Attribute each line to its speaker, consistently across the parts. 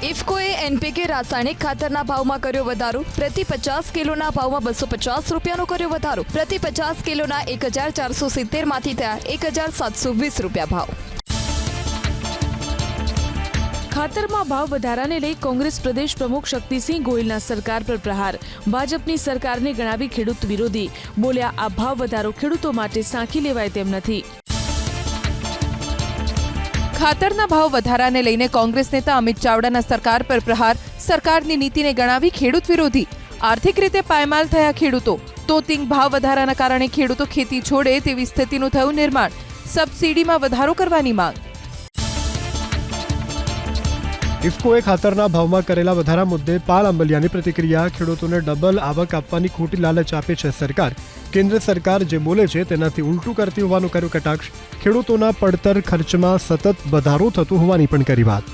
Speaker 1: ઇફકોએ NPK રાસાયણિક ખાતરના ભાવમાં કર્યો વધારો. પ્રતિ 50 કિલોના ભાવમાં 250 રૂપિયાનો કર્યો વધારો. પ્રતિ 50 કિલોના 1470 માંથી થયા 1720 રૂપિયા ભાવ.
Speaker 2: ખાતરમાં ભાવ વધારાને લઈ કોંગ્રેસ પ્રદેશ પ્રમુખ શક્તિસિંહ ગોહિલના સરકાર પર પ્રહાર. ભાજપની સરકારને ગણાવી ખેડૂત વિરોધી. બોલ્યા, આ ભાવ વધારો ખેડૂતો માટે સાંખી લેવાય તેમ નથી. ખાતરના ભાવ વધારાને લઈને કોંગ્રેસ નેતા અમિત ચાવડાના સરકાર પર પ્રહાર. સરકારની નીતિને ગણાવી ખેડૂત વિરોધી. આર્થિક રીતે પાયમાલ થયા ખેડૂતો. તોતિંગ ભાવ વધારાના કારણે ખેડૂતો ખેતી છોડે તેવી સ્થિતિનું થયું નિર્માણ. સબસિડીમાં વધારો કરવાની માંગ.
Speaker 3: ઇફકોએ ખાતરના ભાવમાં કરેલા વધારા મુદ્દે પાલ આંબલિયાની પ્રતિક્રિયા. ખેડૂતોને ડબલ આવક આપવાની ખોટી લાલચ આપે છે સરકાર. કેન્દ્ર સરકાર જે બોલે છે તેનાથી ઉલટું કરતી હોવાનું કર્યું કટાક્ષ. ખેડૂતોના પડતર ખર્ચમાં સતત વધારો થતો હોવાની પણ કરી વાત.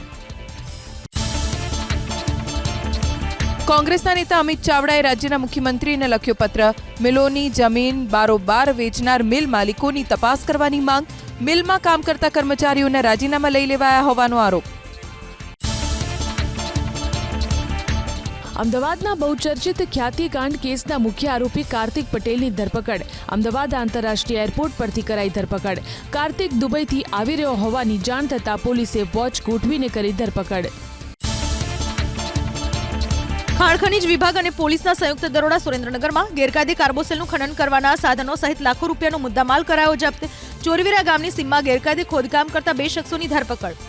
Speaker 2: કોંગ્રેસના નેતા અમિત ચાવડાએ રાજ્યના મુખ્યમંત્રીને લખ્યો પત્ર. મિલોની જમીન બારોબાર વેચનાર મિલ માલિકોની તપાસ કરવાની માંગ. મિલમાં કામ કરતા કર્મચારીઓના રાજીનામા લઈ લેવાયા હોવાનો આરોપ. અમદાવાદના બહુચર્ચિત ખ્યાતિકાંડ કેસના મુખ્ય આરોપી કાર્તિક પટેલની ધરપકડ. અમદાવાદ આંતરરાષ્ટ્રીય એરપોર્ટ પરથી કરાઈ ધરપકડ. કાર્તિક દુબઈથી આવી રહ્યો હોવાની જાણ થતાં પોલીસે વોચ ગોઠવીને કરી ધરપકડ.
Speaker 4: ખાણ ખનીજ વિભાગ અને પોલીસના સંયુક્ત દરોડા સુરેન્દ્રનગરમાં ગેરકાયદે કાર્બોસેલનું ખનન કરવાના સાધનો સહિત લાખો રૂપિયાનો મુદ્દામાલ કરાયો જપ્ત. ચોરવીરા ગામની સીમમાં ગેરકાયદે ખોદકામ કરતા 2 શખ્સોની ધરપકડ.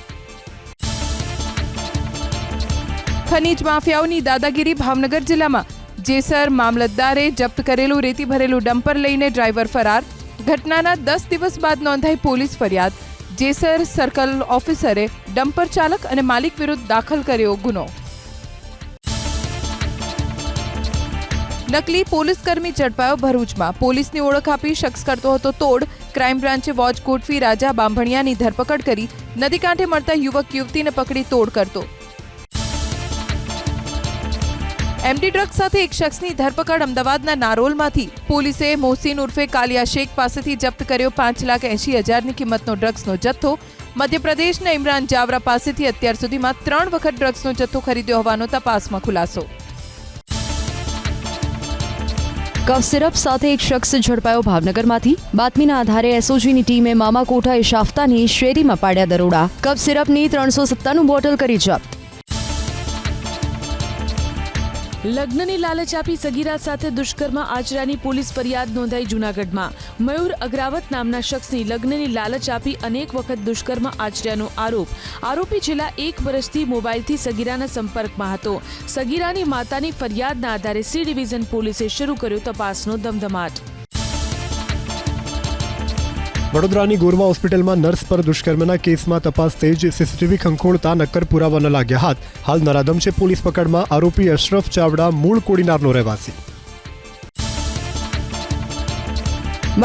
Speaker 2: ખનીજ માફિયાઓની દાદાગીરી ભાવનગર જિલ્લામાં. જેસર મામલતદારે જપ્ત કરેલું રેતી ભરેલું ડમ્પર લઈને ડ્રાઈવર ફરાર. ઘટનાના 10 દિવસ બાદ નોંધાઈ પોલીસ ફરિયાદ. જેસર સર્કલ ઓફિસરે ડમ્પર ચાલક અને માલિક વિરુદ્ધ દાખલ કર્યો ગુનો. નકલી પોલીસકર્મી ઝડપાયો ભરૂચમાં. પોલીસની ઓળખ આપી શખ્સ કરતો હતો તોડ. ક્રાઇમ બ્રાન્ચે વોચ ગોઠવી રાજા બાંભણિયાની ધરપકડ કરી. નદીકાંઠે મળતા યુવક યુવતીને પકડી તોડ કરતો. એમડી ડ્રગ્સ સાથે એક શખ્સની ધરપકડ અમદાવાદના નારોલમાંથી. પોલીસે મોહસિન ઉર્ફે કાલિયા શેખ પાસેથી જપ્ત કર્યો 5,80,000ની કિંમતનો ડ્રગ્સનો જથ્થો. મધ્યપ્રદેશના ઇમરાન જાવરા પાસેથી અત્યાર સુધીમાં 3 વખત ડ્રગ્સનો જથ્થો ખરીદ્યો હોવાનો તપાસમાં ખુલાસો.
Speaker 1: કફ સિરપ સાથે એક શખ્સ ઝડપાયો ભાવનગરમાંથી. બાતમીના આધારે એસઓજીની ટીમે મામાકોઠા શાફતાની શેરીમાં પાડ્યા દરોડા. કફ સિરપની 397 બોટલ કરી જપ્ત.
Speaker 2: લગ્નની લાલચ આપી સગીરા સાથે દુષ્કર્મ આચર્યાની પોલીસ ફરિયાદ નોંધાઈ જૂનાગઢમાં. મયુર અગ્રાવત નામના શખ્સની લગ્નની લાલચ આપી અનેક વખત દુષ્કર્મ આચર્યાનો આરોપ. આરોપી છેલ્લા 1 વર્ષથી મોબાઈલથી સગીરાના સંપર્કમાં હતો. સગીરાની માતાની ફરિયાદના આધારે સી ડિવિઝન પોલીસે શરૂ કર્યો તપાસનો ધમધમાટ.
Speaker 3: વડોદરાની ગોરવા હોસ્પિટલમાં નર્સ પર દુષ્કર્મના કેસમાં તપાસ તેજ. સીસીટીવી ખંખોળતા નક્કર પુરાવા ન લાગ્યા હાથ. હાલ નરાધમ છે પોલીસ પકડમાં. આરોપી અશરફ ચાવડા મૂળ કોડીનારનો રહેવાસી.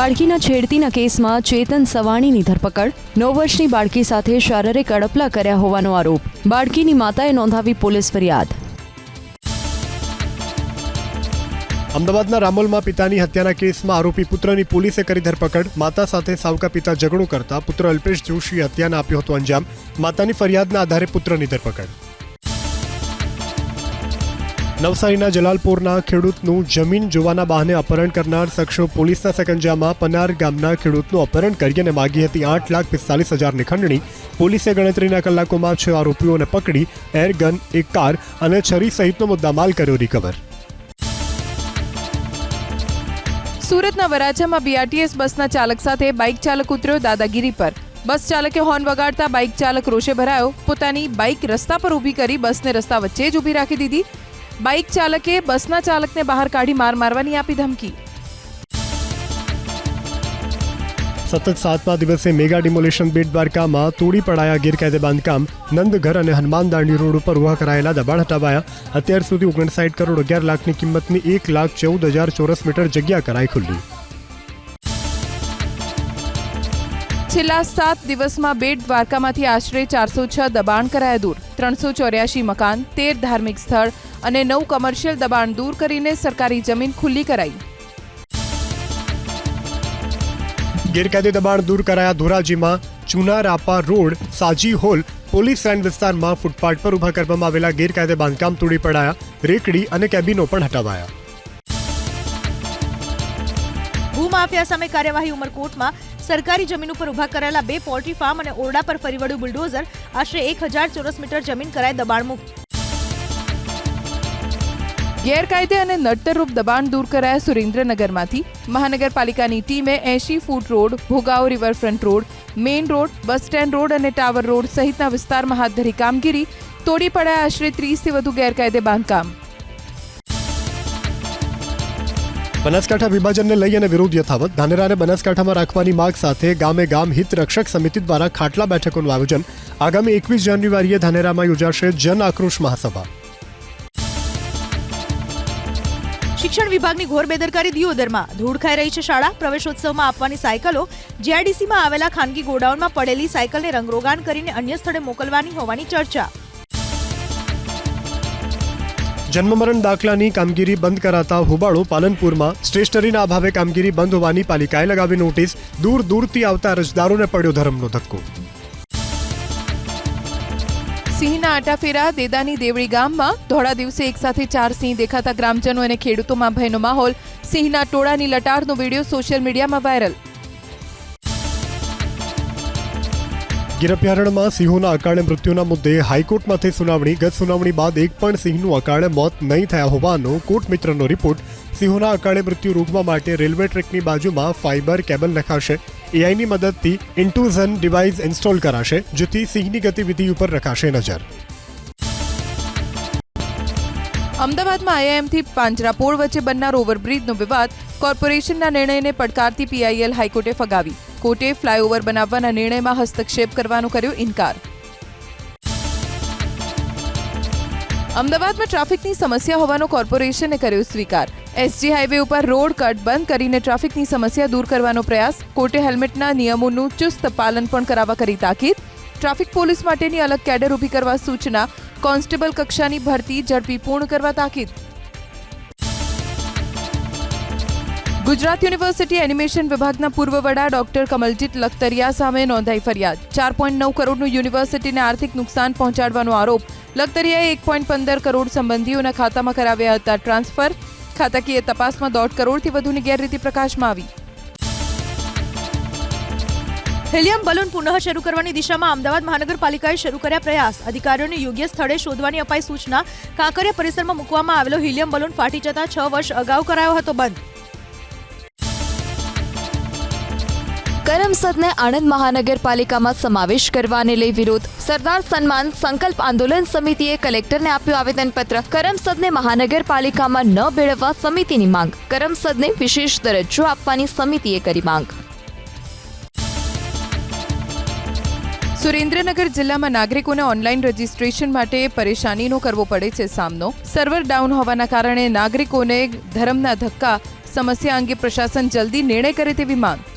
Speaker 1: બાળકીના છેડતીના કેસમાં ચેતન સવાણીની ધરપકડ. 9 વર્ષની બાળકી સાથે શારીરિક અડપલા કર્યા હોવાનો આરોપ. બાળકીની માતાએ નોંધાવી પોલીસ ફરિયાદ.
Speaker 3: અમદાવાદના રામોલમાં પિતાની હત્યાના કેસમાં આરોપી પુત્રની પોલીસે કરી ધરપકડ. માતા સાથે સાવકા પિતા ઝઘડો કરતા પુત્ર અલ્પેશ જોશીએ હત્યાને આપ્યો હતો અંજામ. માતાની ફરિયાદના આધારે પુત્રની ધરપકડ. નવસારીના જલાલપોરના ખેડૂતનું જમીન જોવાના બહાને અપહરણ કરનાર શખ્સો પોલીસના સકંજામાં. પનાર ગામના ખેડૂતનું અપહરણ કરી અને માગી હતી 8,45,000ની ખંડણી. પોલીસે ગણતરીના કલાકોમાં 6 આરોપીઓને પકડી. એરગન, એક કાર અને છરી સહિતનો મુદ્દામાલ કર્યો રિકવર.
Speaker 2: સુરતના વરાછામાં બીઆરટીએસ બસના ચાલક સાથે બાઇક ચાલક ઉતર્યો દાદાગીરી પર. બસ ચાલકે હોર્ન વગાડતા બાઇક ચાલક રોષે ભરાયો. પોતાની બાઇક રસ્તા પર ઊભી કરી બસને રસ્તા વચ્ચે જ ઊભી રાખી દીધી. બાઇક ચાલકે બસના ચાલકને બહાર કાઢી મારવાની આપી ધમકી.
Speaker 3: સતત 7મા દિવસે મેગા ડિમોલિશન બેટ દ્વારકામાં. તોડી પડાયા ગેરકાયદે બાંધકામ. નંદઘર અને હનુમાન દાંડી રોડ ઉપર ઉભા કરાયેલા દબાણ હટાવાયા. અત્યાર સુધી 59 કરોડ 11 લાખની કિંમતની 1,14,000 ચોરસ મીટર જગ્યા કરાઈ ખુલ્લી.
Speaker 2: છેલ્લા 7 દિવસમાં બેટ દ્વારકામાંથી આશરે 406 દબાણ કરાયા દૂર. 384 મકાન, 13 ધાર્મિક સ્થળ અને 9 કમર્શિયલ દબાણ દૂર કરીને સરકારી જમીન ખુલ્લી કરાઈ.
Speaker 3: ગેરકાયદે દબાણ દૂર કરાયા ધોરાજીમાં ચુનારાપા રોડ સાજી હોલ પોલીસ લાઇન વિસ્તારમાં ફૂટપાથ પર ઊભા કરવામાં આવેલા ગેરકાયદે બાંધકામ તોડી પડાયા, રેકડી અને કેબિનો પણ હટાવાયા.
Speaker 4: ભૂમાફિયા સામે કાર્યવાહી ઉમરકોટમાં સરકારી જમીન ઉપર ઊભા કરાયેલા 2 પોલ્ટ્રી ફાર્મ અને ઓરડા પર ફરી વળ્યું બુલડોઝર. આશરે 1000 ચોરસ મીટર જમીન કરાય દબાણમુક્ત.
Speaker 2: ગેરકાયદે અને નડતરરૂપ દબાણ દૂર કરાયા સુરેન્દ્રનગરમાંથી. મહાનગરપાલિકાની ટીમે 80 foot road, Bhogavo riverfront road, main road, bus stand road અને ટાવર રોડ સહિતના વિસ્તારમાં હાથ ધરી કામગીરી. તોડી પડાયા આશરે 30થી વધુ ગેરકાયદે બાંધકામ.
Speaker 3: બનાસકાંઠા વિભાજનને લઈ અને વિરોધ યથાવત. ધાનેરાને બનાસકાંઠામાં રાખવાની માંગ સાથે ગામે ગામ હિત રક્ષક સમિતિ દ્વારા ખાટલા બેઠકોનું આયોજન. આગામી 21 જાન્યુઆરીએ ધાનેરામાં યોજાશે જન આક્રોશ મહાસભા.
Speaker 4: શિક્ષણ વિભાગની ઘોર બેદરકારી દિયોદરમાં. ધૂળ ખાઈ રહી છે શાળા. પ્રવેશોત્સવમાં આપવાની સાયકલો જીઆઈડીસીમાં આવેલા ખાનગી ગોડાઉનમાં પડેલી સાયકલને રંગરોગાન કરીને અન્ય સ્થળે મોકલવાની હોવાની ચર્ચા.
Speaker 3: જન્મમરણ દાખલાની કામગીરી બંધ કરાતા હોબાળો. પાલનપુરમાં સ્ટેશનરીના અભાવે કામગીરી બંધ હોવાની પાલિકાએ લગાવી નોટિસ. દૂર દૂરથી આવતા અરજદારોને પડ્યો ધરમનો ધક્કો.
Speaker 2: સિંહના આટાફેરા. દેદાની દેવળી ગામમાં ધોળા દિવસે એકસાથે 4 સિંહ દેખાતા ગ્રામજનો અને ખેડૂતોમાં ભયનો માહોલ. સિંહના ટોળાની લટારનો વિડીયો સોશિયલ મીડિયામાં વાયરલ.
Speaker 3: ગીર અભયારણ્યમાં સિંહોના અકાળે મૃત્યુના મુદ્દે હાઈકોર્ટમાંથી સુનાવણી. ગત સુનાવણી બાદ એક પણ સિંહનું અકાળે મોત નહીં થયા હોવાનો કોર્ટ મિત્રનો રિપોર્ટ. સિંહોના અકાળે મૃત્યુ રોકવા માટે રેલવે ટ્રેકની બાજુમાં ફાઇબર કેબલ નખાશે. એઆઈની મદદથી ઇન્ટુઝન ડિવાઇસ ઇન્સ્ટોલ કરાશે, જેથી સિંહની ગતિવિધિ ઉપર રખાશે નજર.
Speaker 2: અમદાવાદમાં આઈઆઈએમથી પાંજરાપોળ વચ્ચે બનનાર ઓવરબ્રિજનો વિવાદ. કોર્પોરેશનના નિર્ણયને પડકારતી પીઆઈએલ હાઈકોર્ટે ફગાવી. કોર્ટે ફ્લાયઓવર બનાવવાના નિર્ણયમાં હસ્તક્ષેપ કરવાનો કર્યો ઇનકાર. અમદાવાદમાં ટ્રાફિકની સમસ્યા હોવાનો કોર્પોરેશને કર્યો સ્વીકાર. એસજી હાઈવે ઉપર રોડ કટ બંધ કરીને ટ્રાફિકની સમસ્યા દૂર કરવાનો પ્રયાસ. કોર્ટે હેલ્મેટના નિયમોનું ચુસ્ત પાલન પણ કરાવવા કરી તાકીદ. ટ્રાફિક પોલીસ માટેની અલગ કેડર ઊભી કરવા સૂચના. કોન્સ્ટેબલ કક્ષાની ભરતી ઝડપી પૂર્ણ કરવા તાકીદ. ગુજરાત યુનિવર્સિટી એનિમેશન વિભાગના પૂર્વ વડા ડોક્ટર કમલજીત લખતરિયા સામે નોંધાઈ ફરિયાદ. 4.9 કરોડનું યુનિવર્સિટીને આર્થિક નુકસાન પહોંચાડવાનો આરોપ. લખતરિયાએ 1.15 કરોડ સંબંધીઓના ખાતામાં કરાવ્યા હતા ટ્રાન્સફર. ખાતાકીય તપાસમાં 1.5 કરોડથી વધુની ગેરરીતિ પ્રકાશમાં આવી.
Speaker 4: હિલિયમ બલૂન પુનઃ શરૂ કરવાની દિશામાં અમદાવાદ મહાનગરપાલિકાએ શરૂ કર્યા પ્રયાસ. અધિકારીઓને યોગ્ય સ્થળે શોધવાની અપાઈ સૂચના. કાંકરિયા પરિસરમાં મૂકવામાં આવેલો હિલિયમ બલૂન ફાટી જતા 6 વર્ષ અગાઉ કરાયો હતો બંધ.
Speaker 1: કરમસદને આણંદ મહાનગરપાલિકામાં સમાવેશ કરવાને લઈ વિરોધ. સરદાર સન્માન સંકલ્પ આંદોલન સમિતિએ કલેક્ટરને આપ્યું આવેદનપત્ર. કરમસદને મહાનગરપાલિકામાં ન ભેળવવા સમિતિની માંગ. કરમસદને વિશેષ દરજ્જો આપવાની સમિતિએ કરી માંગ.
Speaker 2: સુરેન્દ્રનગર જિલ્લામાં નાગરિકોને ઓનલાઈન રજીસ્ટ્રેશન માટે પરેશાનીનો કરવો પડે છે સામનો. સર્વર ડાઉન હોવાના કારણે નાગરિકોને ધરમના ધક્કા. સમસ્યા અંગે પ્રશાસન જલ્દી નિર્ણય કરે તેવી માંગ.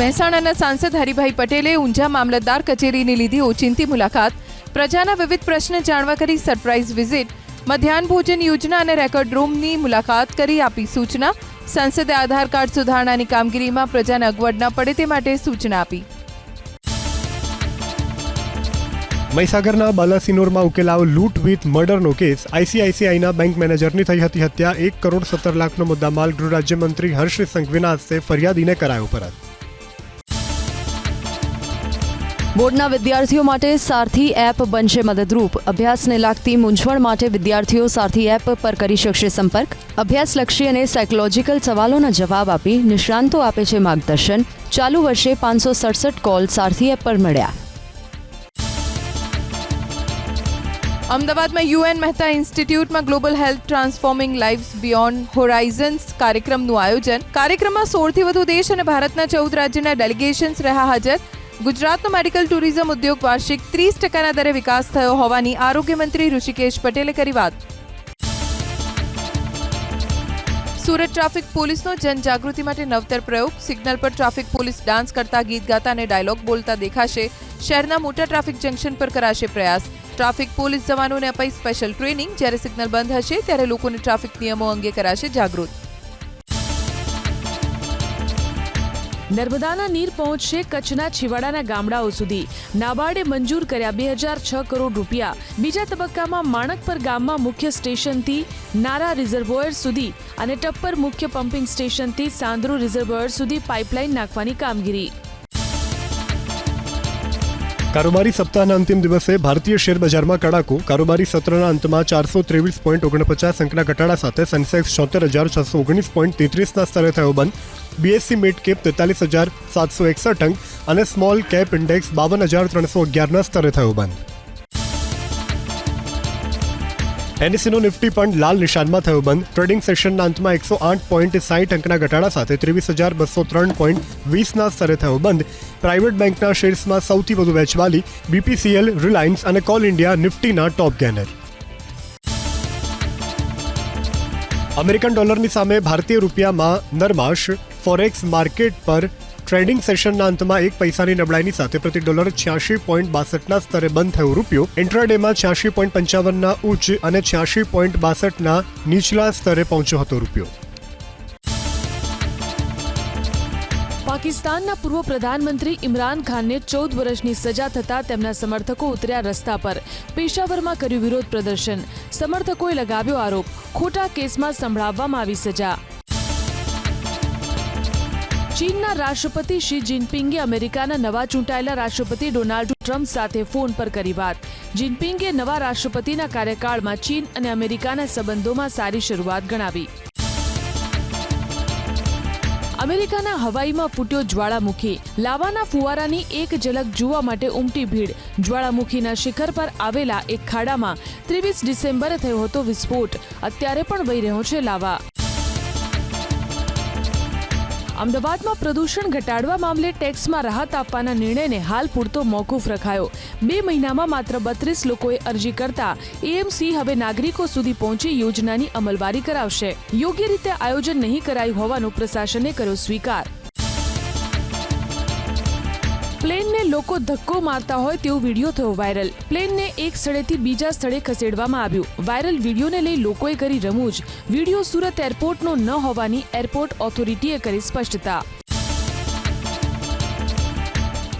Speaker 2: મહેસાણાના સાંસદ હરિભાઈ પટેલે ઊંઝા મામલતદાર કચેરીની લીધી ઓચિંતી મુલાકાત. પ્રજાના વિવિધ પ્રશ્ન જાણવા કરી સરપ્રાઇઝ વિઝિટ. મધ્યાહન ભોજન યોજના અને રેકોર્ડ રૂમની મુલાકાત કરી આપી સૂચના. સંસદે આધાર કાર્ડ સુધારણાની કામગીરીમાં પ્રજાને અગવડ ન પડે તે માટે સૂચના આપી.
Speaker 3: મહીસાગરના બાલાસિનોરમાં ઉકેલાયો લૂંટ વિથ મર્ડરનો કેસ. આઈસીઆઈસીઆઈના બેંક મેનેજરની થઈ હતી હત્યા. 1.17 કરોડનો મુદ્દામાલ ગૃહ રાજ્યમંત્રી હર્ષ સંઘવીના હસ્તે ફરિયાદીને કરાયો પરત.
Speaker 1: બોર્ડના વિદ્યાર્થીઓ માટે સારથી એપ બનશે મદદરૂપ. અભ્યાસને લાગતી મૂંઝવણ માટે વિદ્યાર્થીઓ સારથી એપ પર કરી શકશે સંપર્ક. અભ્યાસલક્ષી અને સાયકોલોજીકલ સવાલોના જવાબ આપી નિષ્ણાંતો આપે છે માર્ગદર્શન. ચાલુ વર્ષે 567 કોલ સારથી એપ પર મળ્યા.
Speaker 2: અમદાવાદમાં યુએન મહેતા ઇન્સ્ટિટ્યૂટમાં global health transforming lives beyond horizons કાર્યક્રમનું આયોજન. કાર્યક્રમમાં 16થી વધુ દેશ અને ભારતના 14 રાજ્યના ડેલિગેશન્સ રહ્યા હાજર. ગુજરાતનો મેડિકલ ટુરિઝમ ઉદ્યોગ વાર્ષિક 30% દરે વિકાસ થયો હોવાની આરોગ્ય મંત્રી ઋષિકેશ પટેલે કરી વાત. સુરત ટ્રાફિક પોલીસનો જનજાગૃતિ માટે નવતર પ્રયોગ. સિગ્નલ પર ટ્રાફિક પોલીસ ડાન્સ કરતા, ગીત ગાતા અને ડાયલોગ બોલતા દેખાશે. શહેરના મોટા ટ્રાફિક જંકશન પર કરાશે પ્રયાસ. ટ્રાફિક પોલીસ જવાનોને અપાઈ સ્પેશિયલ ટ્રેનિંગ. જ્યારે સિગ્નલ બંધ હશે ત્યારે લોકોને ટ્રાફિક નિયમો અંગે કરાશે જાગૃત. નર્મદાના નીર પહોંચશે કચ્છના છેવાડાના ગામડાઓ સુધી. નાબાર્ડે મંજૂર કર્યા 2006 કરોડ રૂપિયા. બીજા તબક્કામાં માણકપર ગામમાં મુખ્ય સ્ટેશનથી નારા રિઝર્વોયર સુધી અને ટપ્પર મુખ્ય પમ્પિંગ સ્ટેશનથી સાંદ્રુ રિઝર્વોયર સુધી પાઇપલાઇન નાખવાની કામગીરી.
Speaker 3: કારોબારી સપ્તાહના અંતિમ દિવસે ભારતીય શેર બજારમાં કડાકો. કારોબારી સત્રના અંતમાં 423.49 અંકના ઘટાડા સાથે સેન્સેક્સ 74,619.33ના સ્તરે થયો બંધ. બીએસસી મિડ કેપ 43,761 અંક અને સ્મોલ કેપ ઇન્ડેક્સ 52,311ના સ્તરે થયો બંધ. એનએસસીનો નિફ્ટી પણ લાલ નિશાનમાં થયો બંધ. ટ્રેડિંગ સેશનના અંતમાં 108.60 અંકના ઘટાડા સાથે 23,203.20ના સ્તરે થયો બંધ. પ્રાઇવેટ બેંકના શેર્સમાં સૌથી વધુ વેચવાલી બીપીસીએલ, રિલાયન્સ અને કોલ ઇન્ડિયા નિફ્ટીના ટોપ ગેનર. અમેરિકન ડોલરની સામે ભારતીય રૂપિયામાં નરમાશ. ફોરેક્સ માર્કેટ પર ટ્રેડિંગ સેશનના અંતમાં 1 પૈસાની નબળાઈની સાથે પ્રતિ ડોલર 86.62ના સ્તરે બંધ થયો રૂપિયો. ઇન્ટ્રાડેમાં 86.55ના ઉચ્ચ અને 86.62ના નીચલા સ્તરે પહોંચ્યો હતો રૂપિયો.
Speaker 2: પાકિસ્તાનના પૂર્વ પ્રધાનમંત્રી ઇમરાન ખાનને 14 વર્ષની સજા થતાં તેમના સમર્થકો ઉતર્યા રસ્તા પર. પેશાવરમાં કર્યું વિરોધ પ્રદર્શન. સમર્થકોએ લગાવ્યો આરોપ, ખોટા કેસમાં સંભળાવવામાં આવી સજા. ચીનના રાષ્ટ્રપતિ શી જિનપિંગે અમેરિકાના નવા ચૂંટાયેલા રાષ્ટ્રપતિ ડોનાલ્ડ ટ્રમ્પ સાથે ફોન પર કરી વાત. જિનપિંગે નવા રાષ્ટ્રપતિના કાર્યકાળમાં ચીન અને અમેરિકાના સંબંધોમાં સારી શરૂઆત ગણાવી. અમેરિકાના હવાઈમાં ફૂટ્યો જ્વાળામુખી. લાવાના ફુવારાની એક ઝલક જોવા માટે ઉમટી ભીડ. જ્વાળામુખીના શિખર પર આવેલા એક ખાડામાં 23 ડિસેમ્બરે થયો હતો વિસ્ફોટ. અત્યારે પણ વહી રહ્યો છે લાવા. અમદાવાદમાં પ્રદૂષણ ઘટાડવા મામલે ટેક્સમાં રાહત આપવાના નિર્ણયને હાલ પૂરતો મોકૂફ રખાયો. 2 મહિનામાં માત્ર 32 લોકોએ અરજી કરતા એએમસી હવે નાગરિકો સુધી પહોંચી યોજનાની અમલવારી કરાવશે. યોગ્ય રીતે આયોજન નહીં કરાયું હોવાનો પ્રશાસને કર્યો સ્વીકાર. પ્લેનને લોકો ધક્કો મારતા હોય તેવો વિડીયો થયો વાયરલ. પ્લેનને એક સ્થળેથી બીજા સ્થળે ખસેડવામાં આવ્યું. વાયરલ વિડીયોને લઈ લોકોએ કરી રમૂજ. વિડીયો સુરત એરપોર્ટનો ન હોવાની એરપોર્ટ ઓથોરિટીએ કરી સ્પષ્ટતા.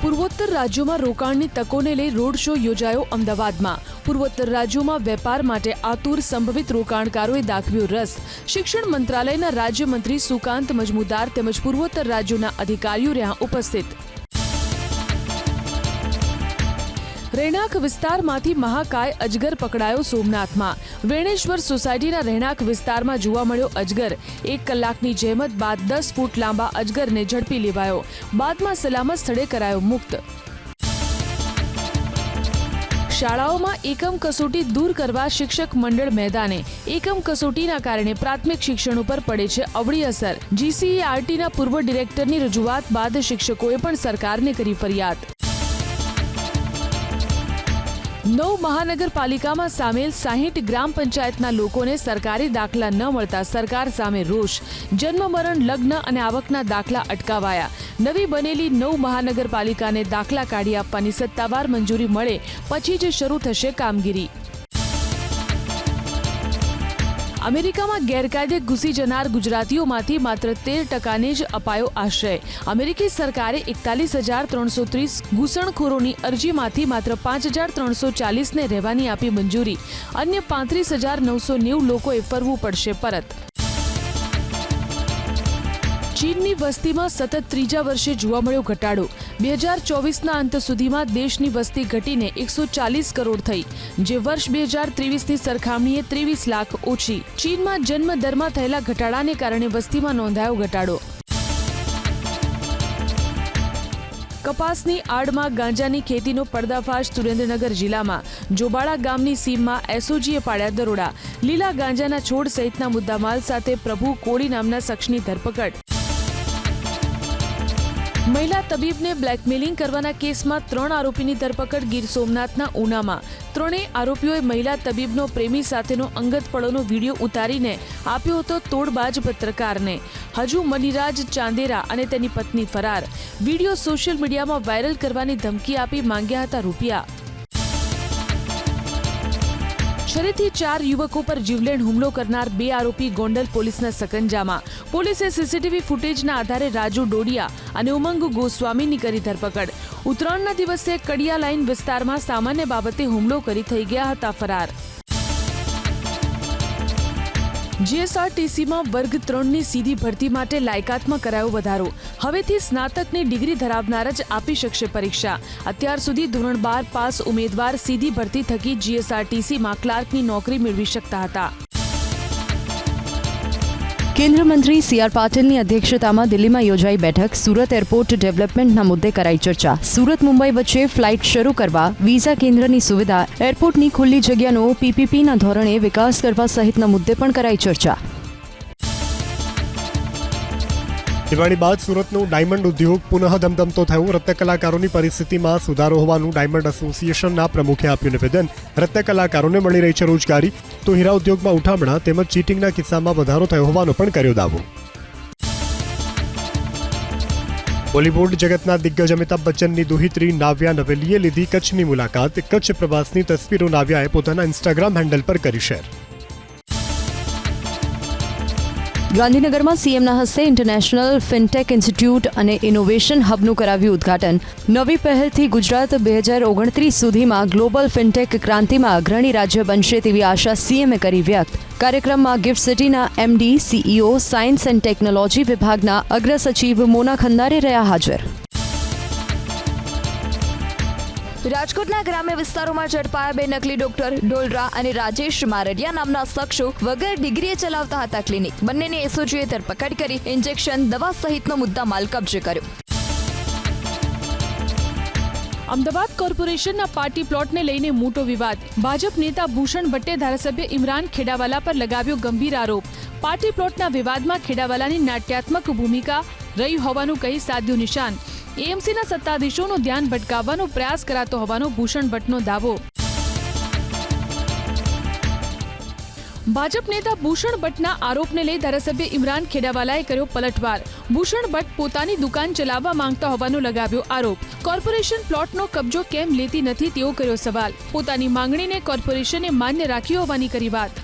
Speaker 2: પૂર્વોત્તર રાજ્યોમાં રોકાણની તકોને લઈ રોડ શો યોજાયો અમદાવાદમાં. પૂર્વોત્તર રાજ્યોમાં વેપાર માટે આતુર સંભવિત રોકાણકારોએ દાખવ્યો રસ. શિક્ષણ મંત્રાલયના રાજ્યમંત્રી સુકાંત મજમુદાર તેમજ પૂર્વોત્તર રાજ્યોના અધિકારીઓ રહ્યા ઉપસ્થિત. રહેણાંક વિસ્તારમાંથી મહાકાય અજગર પકડાયો સોમનાથમાં. વેણેશ્વર સોસાયટીના રહેણાંક વિસ્તારમાં જોવા મળ્યો અજગર. 1 કલાકની જહેમત બાદ 10 ફૂટ લાંબા અજગરને ઝડપી લેવાયો. બાદમાં સલામત સ્થળે કરાયો મુક્ત. શાળાઓમાં એકમ કસોટી દૂર કરવા શિક્ષક મંડળ મેદાને. એકમ કસોટીના કારણે પ્રાથમિક શિક્ષણ ઉપર પડે છે અવળી અસર. જીસીઈઆરટીના પૂર્વ ડિરેક્ટરની રજૂઆત બાદ શિક્ષકોએ પણ સરકારને કરી ફરિયાદ. 9 મહાનગરપાલિકામાં સામેલ 60 ગ્રામ પંચાયતના લોકોને સરકારી દાખલા ન મળતા સરકાર સામે રોષ. જન્મ મરણ લગ્ન અને આવકના દાખલા અટકાવાયા. નવી બનેલી 9 મહાનગરપાલિકાને દાખલા કાઢી આપવાની સત્તાવાર મંજૂરી મળે પછી જ શરૂ થશે કામગીરી. અમેરિકામાં ગેરકાયદે ઘૂસી જનાર ગુજરાતીઓમાંથી માત્ર 13%ને જ અપાયો આશ્રય. અમેરિકી સરકારે 41,330 ઘૂસણખોરોની અરજીમાંથી માત્ર 5,340ને રહેવાની આપી મંજૂરી. અન્ય 35,990 લોકોએ ફરવું પડશે પરત. ચીનની વસ્તીમાં સતત 3જા વર્ષે જોવા મળ્યો ઘટાડો. 2024ના અંત સુધીમાં દેશની વસ્તી ઘટીને 140 કરોડ થઈ, જે વર્ષ 2023ની સરખામણીએ 23 લાખ ઓછી. ચીનમાં જન્મ દરમાં થયેલા ઘટાડાને કારણે વસ્તીમાં નોંધાયો ઘટાડો. કપાસની આડમાં ગાંજાની ખેતીનો પર્દાફાશ સુરેન્દ્રનગર જિલ્લામાં. જોબાળા ગામની સીમમાં એસઓજીએ પાડ્યા દરોડા. લીલા ગાંજાના છોડ સહિતના મુદ્દામાલ સાથે પ્રભુ કોળી નામના શખ્સની ધરપકડ. મહિલા તબીબને બ્લેકમેલિંગ કરવાના કેસમાં 3 આરોપીની ધરપકડ ગીર સોમનાથના ઉનામાં. 3 આરોપીઓએ મહિલા તબીબનો પ્રેમી સાથેનો અંગત પળોનો વિડીયો ઉતારીને આપ્યો હતો તોડબાજ પત્રકારને. હજુ મનીરાજ ચાંદેરા અને તેની પત્ની ફરાર. વિડીયો સોશિયલ મીડિયામાં વાયરલ કરવાની ધમકી આપી માંગ્યા હતા રૂપિયા. છરીથી 4 યુવકો પર જીવલેણ હુમલો કરનાર 2 આરોપી ગોંડલ પોલીસના સકંજામાં. પોલીસે સીસીટીવી ફૂટેજના આધારે રાજુ ડોડિયા અને ઉમંગ ગોસ્વામીની કરી ધરપકડ. ઉત્તરાયણના દિવસે કડિયા લાઇન વિસ્તારમાં સામાન્ય બાબતે હુમલો કરી થઈ ગયા હતા ફરાર. જીએસઆરટીસીમાં વર્ગ 3ની સીધી ભરતી માટે લાયકાતમાં કરાયો વધારો. હવેથી સ્નાતકની ડિગ્રી ધરાવનાર જ આપી શકશે પરીક્ષા. અત્યાર સુધી ધોરણ 12 પાસ ઉમેદવાર સીધી ભરતી થકી જીએસઆરટીસીમાં ક્લાર્કની નોકરી મેળવી શકતા હતા.
Speaker 1: કેન્દ્રીય મંત્રી સી.આર. પાટીલની અધ્યક્ષતામાં દિલ્હીમાં યોજાઈ બેઠક. સુરત એરપોર્ટ ડેવલપમેન્ટના મુદ્દે કરાઈ ચર્ચા. સુરત મુંબઈ વચ્ચે ફ્લાઇટ શરૂ કરવા, વિઝા કેન્દ્રની સુવિધા, એરપોર્ટની ખુલ્લી જગ્યાનો પીપીપીના ધોરણે વિકાસ કરવા સહિતના મુદ્દે પણ કરાઈ ચર્ચા.
Speaker 3: દિવાળી બાદ સુરતનું ડાયમંડ ઉદ્યોગ પુનઃ ધમધમતો થયો. રત્ન કલાકારોની પરિસ્થિતિમાં સુધારો હોવાનું ડાયમંડ એસોસિએશનના પ્રમુખે આપ્યું નિવેદન. રત્ન કલાકારોને મળી રહી છે રોજગારી, તો હીરા ઉદ્યોગમાં ઉઠામણા તેમજ ચીટિંગના કિસ્સામાં વધારો થયો હોવાનો પણ કર્યો દાવો. બોલિવૂડ જગતના દિગ્ગજ અમિતાભ બચ્ચનની દુહિત્રી નાવ્યા નવેલીએ લીધી કચ્છની મુલાકાત. કચ્છ પ્રવાસની તસવીરો નાવ્યાએ પોતાના ઇન્સ્ટાગ્રામ હેન્ડલ પર કરી શેર.
Speaker 1: ગાંધીનગરમાં સીએમના હસ્તે ઇન્ટરનેશનલ ફિનટેક ઇન્સ્ટિટ્યૂટ અને ઇનોવેશન હબનું કરાવ્યું ઉદ્ઘાટન. નવી પહેલથી ગુજરાત 2029 સુધીમાં ગ્લોબલ ફિનટેક ક્રાંતિમાં અગ્રણી રાજ્ય બનશે તેવી આશા સીએમએ કરી વ્યક્ત. કાર્યક્રમમાં ગિફ્ટ સિટીના MD, CEO, science and technology વિભાગના અગ્ર સચિવ મોના ખંદારે રહ્યા હાજર. રાજકોટના ગ્રામ્ય વિસ્તારોમાં ઝડપાયા 2 નકલી ડોક્ટર. ડોલરા અને રાજેશ મારડિયા નામના શખ્સો વગર ડિગ્રીએ ચલાવતા હતા ક્લિનિક. બંનેની એસઓજીએ ધરપકડ કરી ઇન્જેક્શન, દવા સહિતનો મુદ્દામાલ કબજે કર્યો.
Speaker 2: અમદાવાદ કોર્પોરેશનના પાર્ટી પ્લોટને લઈને મોટો વિવાદ. ભાજપ નેતા ભૂષણ ભટ્ટે ધારાસભ્ય ઇમરાન ખેડાવાલા પર લગાવ્યો ગંભીર આરોપ. પાર્ટી પ્લોટના વિવાદમાં ખેડાવાલાની નાટ્યાત્મક ભૂમિકા રહી હોવાનું કહી સાધ્યું નિશાન. એએમસીના સત્તાધીશોનું ધ્યાન ભટકાવવાનો પ્રયાસ કરાતો હોવાનો ભૂષણ ભટ્ટનો દાવો. ભાજપ નેતા ભૂષણ ભટ્ટના આરોપને લઈ ધારાસભ્ય ઇમરાન ખેડાવાલાએ કર્યો પલટવાર. ભૂષણ ભટ્ટ પોતાની દુકાન ચલાવવા માંગતા હોવાનો લગાવ્યો આરોપ. કોર્પોરેશન પ્લોટનો કબજો કેમ લેતી નથી તેવો કર્યો સવાલ. પોતાની માંગણીને કોર્પોરેશને માન્ય રાખી હોવાની કરી વાત.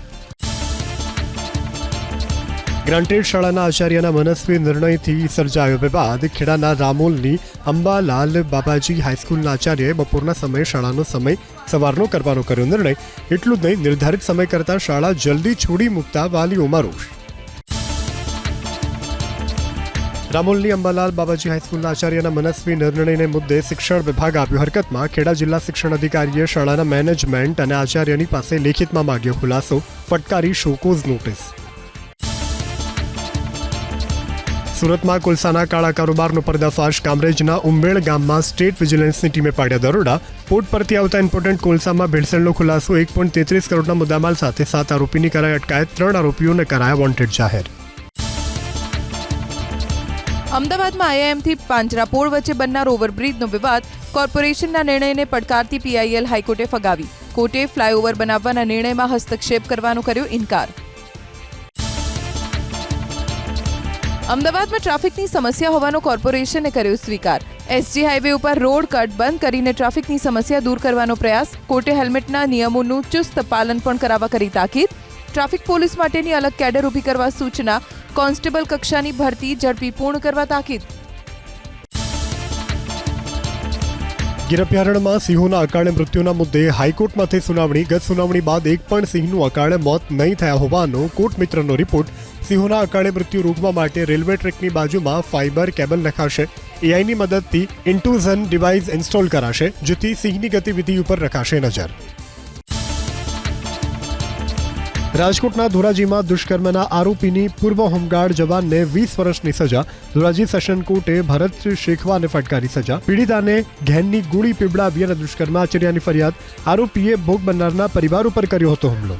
Speaker 3: ગ્રાન્ટેડ શાળાના આચાર્યના મનસ્વી નિર્ણયથી સર્જાયો વિવાદ. ખેડાના રામોલની અંબાલાલ બાબાજી હાઈસ્કૂલના આચાર્યએ બપોરના સમયે શાળાનો સમય સવારનો કરવાનો કર્યો નિર્ણય. એટલું જ નહીં, નિર્ધારિત સમય કરતાં શાળા જલ્દી છોડી મૂકતા વાલીઓમાં રોષ. રામોલની અંબાલાલ બાબાજી હાઈસ્કૂલના આચાર્યના મનસ્વી નિર્ણયને મુદ્દે શિક્ષણ વિભાગ આવ્યો હરકતમાં. ખેડા જિલ્લા શિક્ષણ અધિકારીએ શાળાના મેનેજમેન્ટ અને આચાર્યની પાસે લેખિતમાં માંગ્યો ખુલાસો. ફટકારી શોકોઝ નોટિસ. સુરતમાં કોલસાના કાળા કારોબારનો પર્દાફાશ. કામરેજના ઉંબેળ ગામમાં સ્ટેટ વિજિલન્સની ટીમે પાડ્યા દરોડા. પોર્ટ પરથી આવતા ઇમ્પોર્ટન્ટ કોલસામાં ભેળસેળનો ખુલાસો. 1.33 કરોડના મુદ્દામાલ સાથે 7 આરોપીની કરાઈ અટકાયત. 3 આરોપીઓને કરાયા વોન્ટેડ જાહેર.
Speaker 5: અમદાવાદમાં આઈઆઈએમથી પાંજરાપોળ વચ્ચે બનનાર ઓવરબ્રિજનો વિવાદ. કોર્પોરેશનના નિર્ણયને પડકારતી પીઆઈએલ હાઈકોર્ટે ફગાવી. કોર્ટે ફ્લાયઓવર બનાવવાના નિર્ણયમાં હસ્તક્ષેપ કરવાનો કર્યો ઇનકાર. અમદાવાદમાં ટ્રાફિકની સમસ્યા હોવાનો કોર્પોરેશને કર્યો સ્વીકાર. એસજી હાઈવે ઉપર રોડ કટ બંધ કરીને ટ્રાફિકની સમસ્યા દૂર કરવાનો પ્રયાસ. કોર્ટે હેલ્મેટના નિયમોનું ચુસ્ત પાલન પણ કરાવવા કરી તાકીદ. ટ્રાફિક પોલીસ માટેની અલગ કેડર ઊભી કરવા સૂચના. કોન્સ્ટેબલ કક્ષાની ભરતી ઝડપી પૂર્ણ કરવા તાકીદ.
Speaker 3: ગીર અભયારણ્યમાં સિંહોના અકાળે મૃત્યુના મુદ્દે હાઈકોર્ટમાંથી સુનાવણી. ગત સુનાવણી બાદ એક પણ સિંહનું અકાળે મોત નહીં થયા હોવાનો કોર્ટ મિત્રનો રિપોર્ટ. સિંહોના અકાળે મૃત્યુ રોકવા માટે રેલવે ટ્રેકની બાજુમાં ફાઇબર કેબલ નખાશે. એઆઈની મદદથી ઇન્ટુઝન ડિવાઇસ ઇન્સ્ટોલ કરાશે, જેથી સિંહની ગતિવિધિ ઉપર રખાશે નજર. રાજકોટના ધોરાજીમાં દુષ્કર્મના આરોપીની પૂર્વ હોમગાર્ડ જવાનને 20 વર્ષની સજા. ધોરાજી સેશન કોર્ટે ભરત શેખવાને ફટકારી સજા. પીડિતાને ઘેનની ગોળી પીવડાવી અને દુષ્કર્મ આચર્યાની ફરિયાદ. આરોપીએ ભોગ બનનારના પરિવાર ઉપર કર્યો હતો હુમલો.